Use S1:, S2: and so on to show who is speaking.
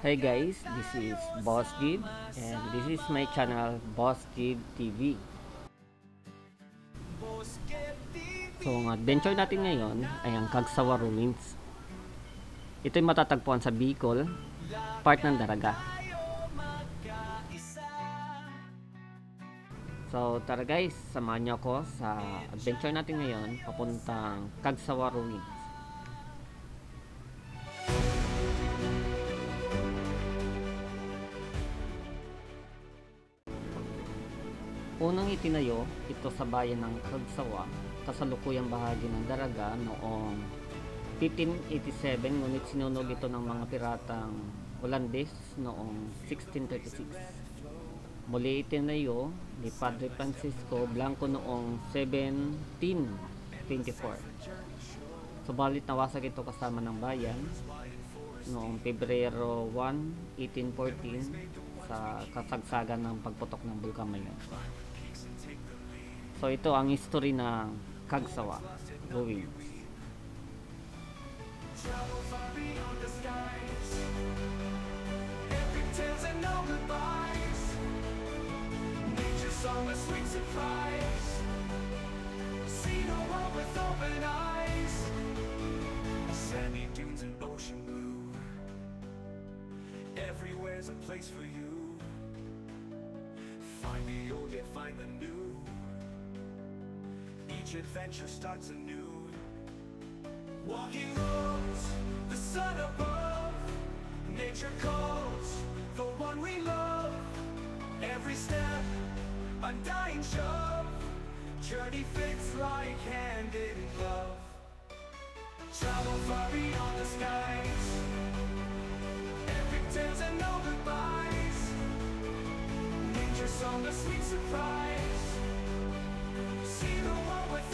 S1: Hey guys, this is Boss Jib and this is my channel Boss Jib TV. So ang adventure natin ngayon ay ang Kagsawa Ruins. Ito ay matatagpuan sa Bicol, part ng Daraga. So tara guys, samahan niyo ako sa adventure natin ngayon papuntang Kagsawa Ruins. Unang itinayo ito sa bayan ng Kagsawa, kasalukuyang bahagi ng Daraga noong 1587, ngunit sinunog ito ng mga piratang Holandes noong 1636. Muli itinayo ni Padre Francisco Blanco noong 1724. Subalit nawasak ito kasama ng bayan noong Pebrero 1, 1814 sa kasagsagan ng pagputok ng Bulkan Mayon. So ito ang history ng Kagsawa Ruins.
S2: Travel far beyond the skies. Epic tales and no goodbyes. Nature's song, a sweet surprise. See the world with open eyes. Sandy dunes and ocean blue. Everywhere's a place for you. Find the old, yet find the new. Each adventure starts anew. Walking roads, the sun above. Nature calls, the one we love. Every step, undying shove. Journey fits like hand in glove. Travel far beyond the skies. Epic tales and no goodbyes. Nature's song, a sweet surprise. See the world with